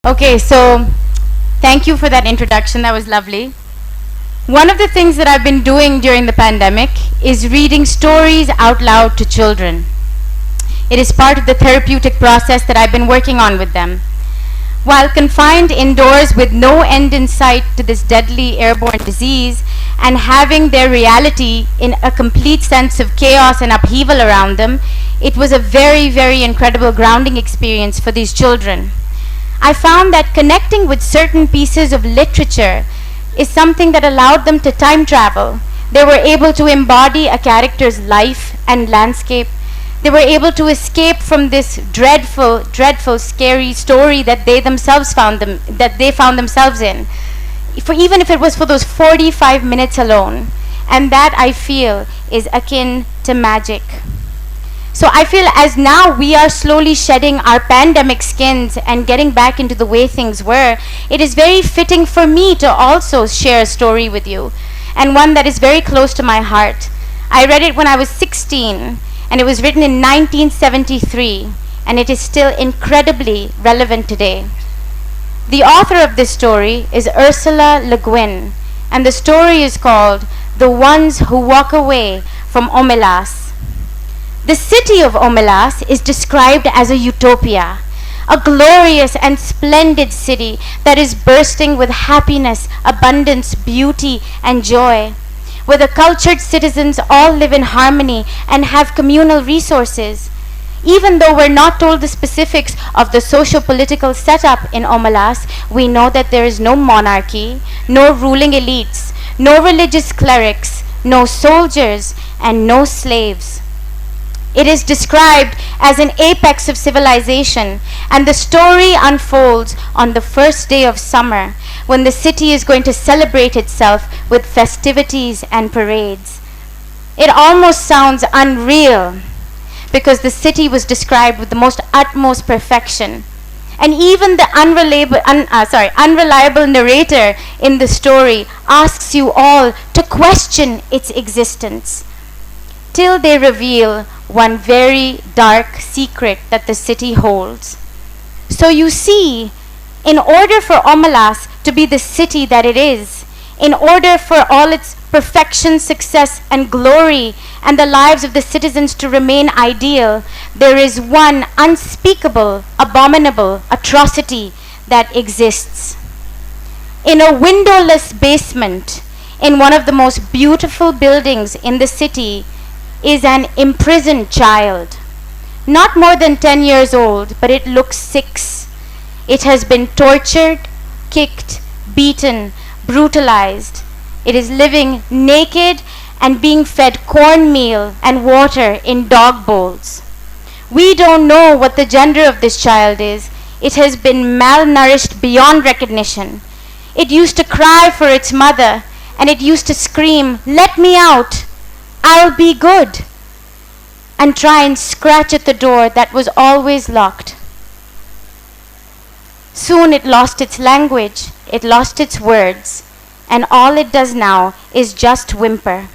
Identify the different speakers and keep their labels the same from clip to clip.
Speaker 1: Okay, so thank you for that introduction. That was lovely. One of the things that I've been doing during the pandemic is reading stories out loud to children. It is part of the therapeutic process that I've been working on with them. While confined indoors with no end in sight to this deadly airborne disease and having their reality in a complete sense of chaos and upheaval around them, it was a very, very incredible grounding experience for these children. I found that connecting with certain pieces of literature is something that allowed them to time travel. They were able to embody a character's life and landscape. They were able to escape from this dreadful, scary story that they found themselves in. Even if it was for those 45 minutes alone. And that, I feel, is akin to magic. So I feel as now we are slowly shedding our pandemic skins and getting back into the way things were, it is very fitting for me to also share a story with you, and one that is very close to my heart. I read it when I was 16, and it was written in 1973, and it is still incredibly relevant today. The author of this story is Ursula Le Guin, and the story is called The Ones Who Walk Away from Omelas. The city of Omelas is described as a utopia, a glorious and splendid city that is bursting with happiness, abundance, beauty, and joy, where the cultured citizens all live in harmony and have communal resources. Even though we're not told the specifics of the socio-political setup in Omelas, we know that there is no monarchy, no ruling elites, no religious clerics, no soldiers, and no slaves. It is described as an apex of civilization, and the story unfolds on the first day of summer, when the city is going to celebrate itself with festivities and parades. It almost sounds unreal, because the city was described with the most utmost perfection. And even the unreliable narrator in the story asks you all to question its existence, till they reveal one very dark secret that the city holds. So you see, in order for Omelas to be the city that it is, in order for all its perfection, success, and glory, and the lives of the citizens to remain ideal, there is one unspeakable, abominable atrocity that exists. In a windowless basement, in one of the most beautiful buildings in the city, is an imprisoned child. Not more than 10 years old, but it looks 6. It has been tortured, kicked, beaten, brutalized. It is living naked and being fed cornmeal and water in dog bowls. We don't know what the gender of this child is. It has been malnourished beyond recognition. It used to cry for its mother, and it used to scream, "Let me out! I'll be good," and try and scratch at the door that was always locked. Soon it lost its language, it lost its words, and all it does now is just whimper.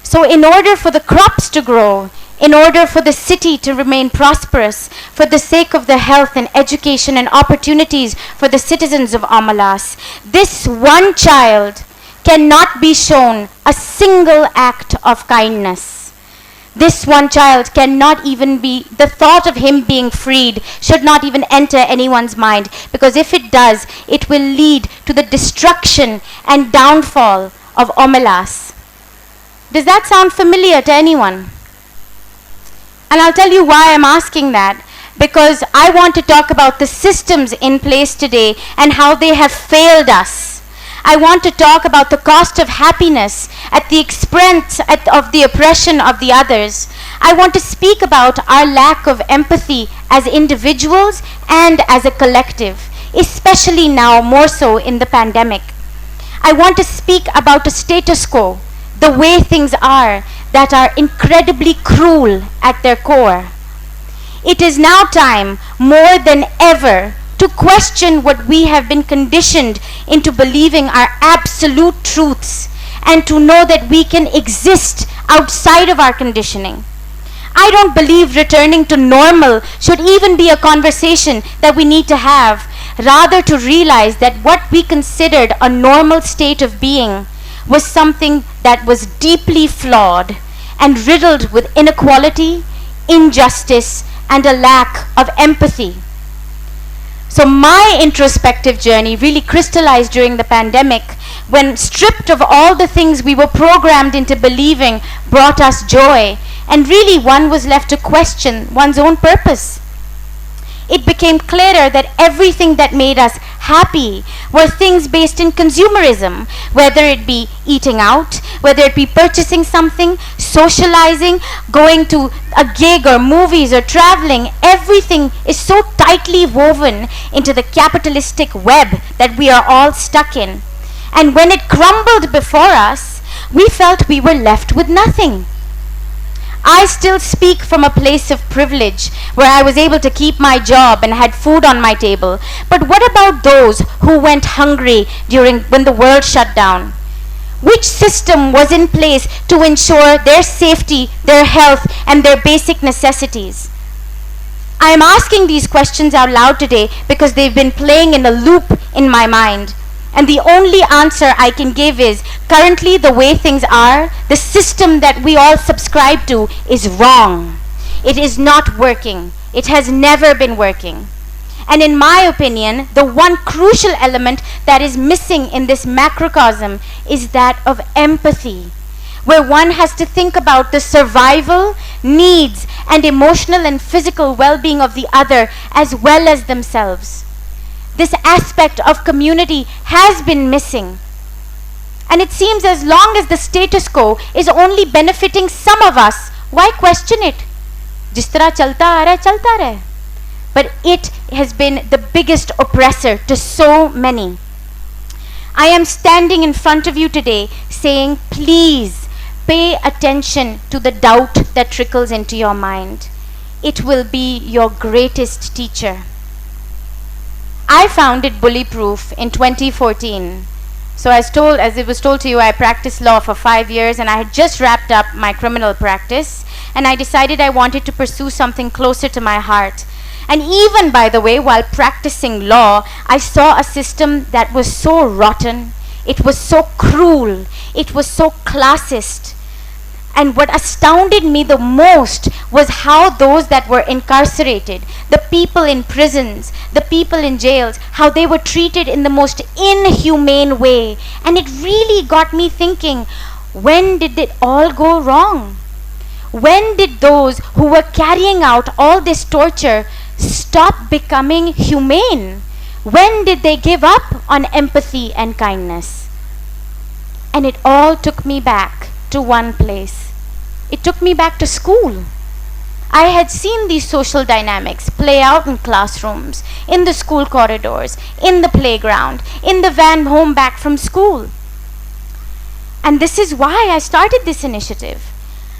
Speaker 1: So in order for the crops to grow, in order for the city to remain prosperous, for the sake of the health and education and opportunities for the citizens of Omelas, this one child cannot be shown a single act of kindness. This one child cannot even be, the thought of him being freed should not even enter anyone's mind, because if it does, it will lead to the destruction and downfall of Omelas. Does that sound familiar to anyone? And I'll tell you why I'm asking that. Because I want to talk about the systems in place today and how they have failed us. I want to talk about the cost of happiness at the expense of the oppression of the others. I want to speak about our lack of empathy as individuals and as a collective, especially now more so in the pandemic. I want to speak about a status quo, the way things are, that are incredibly cruel at their core. It is now time, more than ever, to question what we have been conditioned into believing are absolute truths, and to know that we can exist outside of our conditioning. I don't believe returning to normal should even be a conversation that we need to have, rather to realize that what we considered a normal state of being was something that was deeply flawed and riddled with inequality, injustice, and a lack of empathy. So my introspective journey really crystallized during the pandemic, when stripped of all the things we were programmed into believing brought us joy, and really one was left to question one's own purpose. It became clearer that everything that made us happy were things based in consumerism, whether it be eating out, whether it be purchasing something, socializing, going to a gig or movies or traveling. Everything is so tightly woven into the capitalistic web that we are all stuck in. And when it crumbled before us, we felt we were left with nothing. I still speak from a place of privilege where I was able to keep my job and had food on my table. But what about those who went hungry when the world shut down? Which system was in place to ensure their safety, their health, and their basic necessities? I am asking these questions out loud today because they've been playing in a loop in my mind. And the only answer I can give is, currently the way things are, the system that we all subscribe to is wrong. It is not working. It has never been working. And in my opinion, the one crucial element that is missing in this macrocosm is that of empathy, where one has to think about the survival, needs, and emotional and physical well-being of the other as well as themselves. This aspect of community has been missing. And it seems as long as the status quo is only benefiting some of us, why question it? Jis tarah chalta aa raha hai, chalta rahe. But it has been the biggest oppressor to so many. I am standing in front of you today saying, please pay attention to the doubt that trickles into your mind. It will be your greatest teacher. I founded Bullyproof in 2014. So as it was told to you, I practiced law for 5 years and I had just wrapped up my criminal practice, and I decided I wanted to pursue something closer to my heart. And even, by the way, while practicing law, I saw a system that was so rotten, it was so cruel, it was so classist. And what astounded me the most was how those that were incarcerated, the people in prisons, the people in jails, how they were treated in the most inhumane way. And it really got me thinking, when did it all go wrong? When did those who were carrying out all this torture stop becoming humane? When did they give up on empathy and kindness? And it all took me back to one place. It took me back to school. I had seen these social dynamics play out in classrooms, in the school corridors, in the playground, in the van home back from school. And this is why I started this initiative.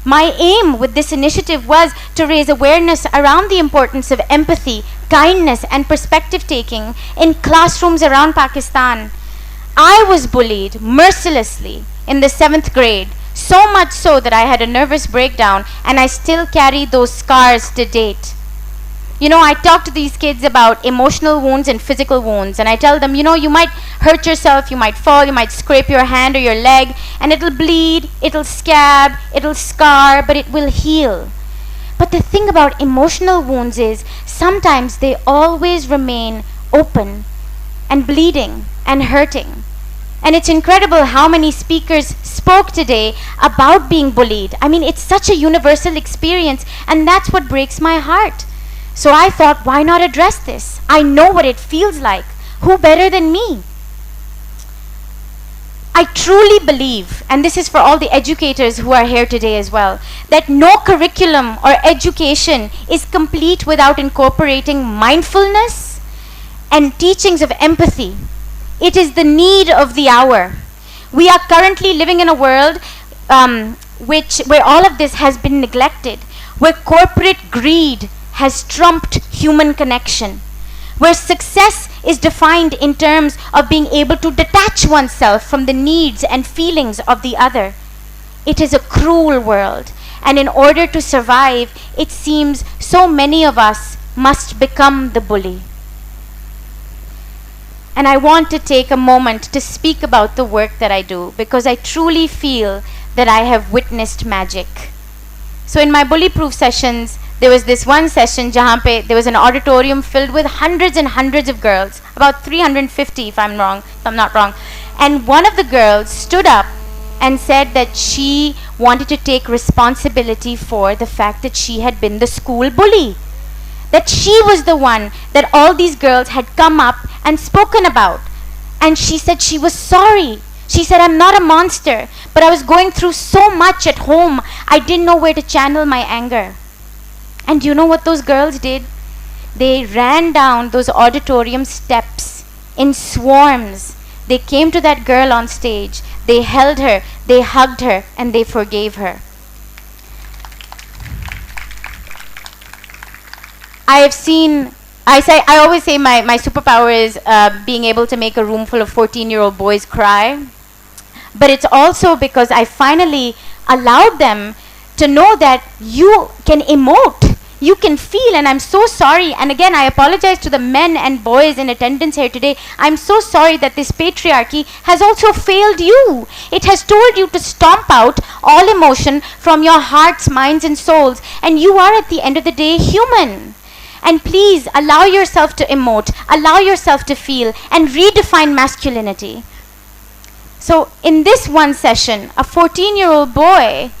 Speaker 1: My aim with this initiative was to raise awareness around the importance of empathy, kindness, and perspective taking in classrooms around Pakistan. I was bullied mercilessly in the 7th grade. So much so that I had a nervous breakdown, and I still carry those scars to date. You know, I talk to these kids about emotional wounds and physical wounds, and I tell them, you know, you might hurt yourself, you might fall, you might scrape your hand or your leg, and it'll bleed, it'll scab, it'll scar, but it will heal. But the thing about emotional wounds is, sometimes they always remain open and bleeding and hurting. And it's incredible how many speakers spoke today about being bullied. I mean, it's such a universal experience, and that's what breaks my heart. So I thought, why not address this? I know what it feels like. Who better than me? I truly believe, and this is for all the educators who are here today as well, that no curriculum or education is complete without incorporating mindfulness and teachings of empathy. It is the need of the hour. We are currently living in a world where all of this has been neglected, where corporate greed has trumped human connection, where success is defined in terms of being able to detach oneself from the needs and feelings of the other. It is a cruel world, and in order to survive, it seems so many of us must become the bully. And I want to take a moment to speak about the work that I do, because I truly feel that I have witnessed magic. So in my Bullyproof sessions, there was this one session jahan pe there was an auditorium filled with hundreds and hundreds of girls, about 350 if I'm not wrong. And one of the girls stood up and said that she wanted to take responsibility for the fact that she had been the school bully. That she was the one that all these girls had come up and spoken about. And she said she was sorry. She said, I'm not a monster, but I was going through so much at home, I didn't know where to channel my anger. And you know what those girls did? They ran down those auditorium steps in swarms. They came to that girl on stage. They held her, they hugged her, and they forgave her. I always say my superpower is being able to make a room full of 14-year-old boys cry. But it's also because I finally allowed them to know that you can emote, you can feel, and I'm so sorry. And again, I apologize to the men and boys in attendance here today. I'm so sorry that this patriarchy has also failed you. It has told you to stomp out all emotion from your hearts, minds, and souls. And you are, at the end of the day, human. And please allow yourself to emote, allow yourself to feel, and redefine masculinity. So in this one session, a 14-year-old boy,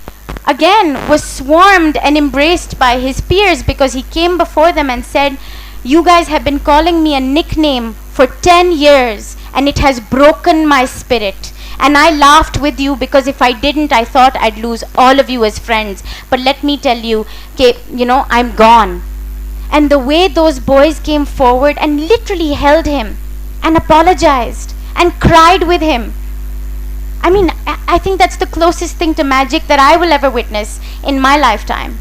Speaker 1: again, was swarmed and embraced by his peers because he came before them and said, you guys have been calling me a nickname for 10 years and it has broken my spirit. And I laughed with you because if I didn't, I thought I'd lose all of you as friends. But let me tell you, I'm gone. And the way those boys came forward and literally held him and apologized and cried with him. I mean, I think that's the closest thing to magic that I will ever witness in my lifetime.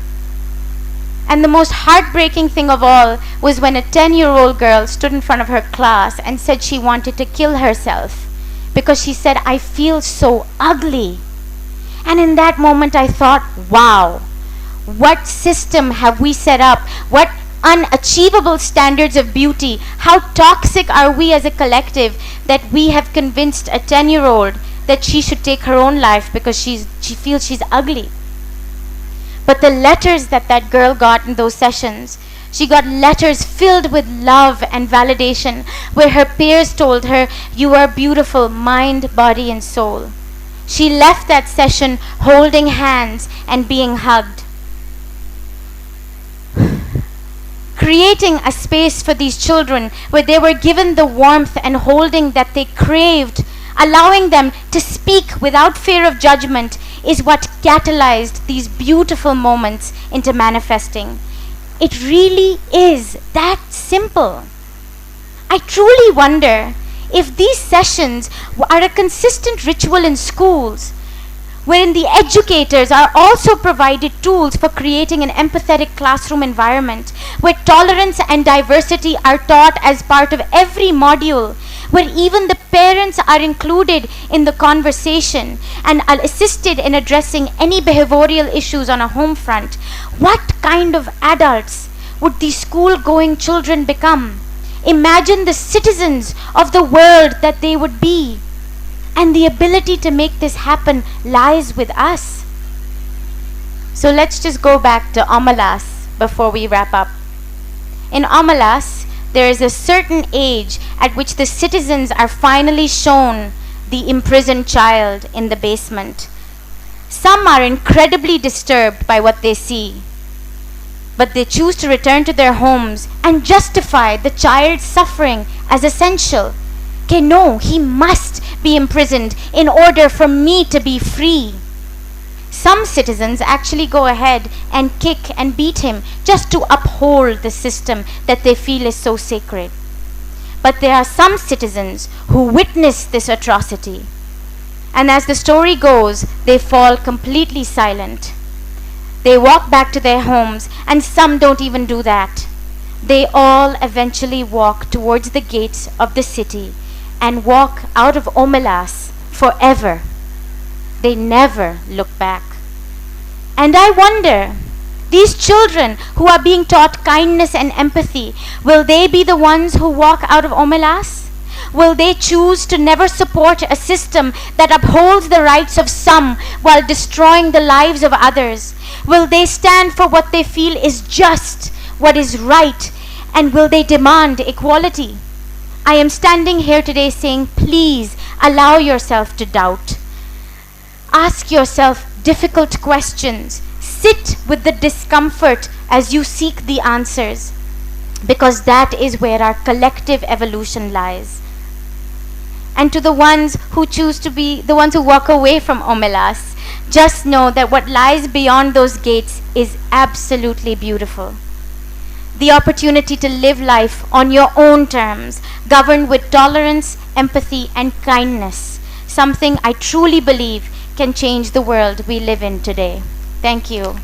Speaker 1: And the most heartbreaking thing of all was when a 10-year-old girl stood in front of her class and said she wanted to kill herself because she said, I feel so ugly. And in that moment I thought, wow, what system have we set up? What unachievable standards of beauty? How toxic are we as a collective that we have convinced a 10-year-old that she should take her own life because she feels she's ugly. But the letters that girl got in those sessions, she got letters filled with love and validation where her peers told her, you are beautiful, mind, body, and soul. She left that session holding hands and being hugged. Creating a space for these children where they were given the warmth and holding that they craved, allowing them to speak without fear of judgment, is what catalyzed these beautiful moments into manifesting. It really is that simple. I truly wonder if these sessions are a consistent ritual in schools, wherein the educators are also provided tools for creating an empathetic classroom environment, where tolerance and diversity are taught as part of every module, where even the parents are included in the conversation and are assisted in addressing any behavioral issues on a home front. What kind of adults would these school-going children become? Imagine the citizens of the world that they would be. And the ability to make this happen lies with us. So let's just go back to Omelas before we wrap up. In Omelas, there is a certain age at which the citizens are finally shown the imprisoned child in the basement. Some are incredibly disturbed by what they see, but they choose to return to their homes and justify the child's suffering as essential. Okay, no, he must be imprisoned in order for me to be free. Some citizens actually go ahead and kick and beat him just to uphold the system that they feel is so sacred. But there are some citizens who witness this atrocity. And as the story goes, they fall completely silent. They walk back to their homes, and some don't even do that. They all eventually walk towards the gates of the city and walk out of Omelas forever. They never look back. And I wonder, these children who are being taught kindness and empathy, will they be the ones who walk out of Omelas? Will they choose to never support a system that upholds the rights of some while destroying the lives of others? Will they stand for what they feel is just, what is right, and will they demand equality? I am standing here today saying, please allow yourself to doubt. Ask yourself difficult questions. Sit with the discomfort as you seek the answers, because that is where our collective evolution lies. And to the ones who choose to be the ones who walk away from Omelas, just know that what lies beyond those gates is absolutely beautiful. The opportunity to live life on your own terms, governed with tolerance, empathy, and kindness, something I truly believe can change the world we live in today. Thank you.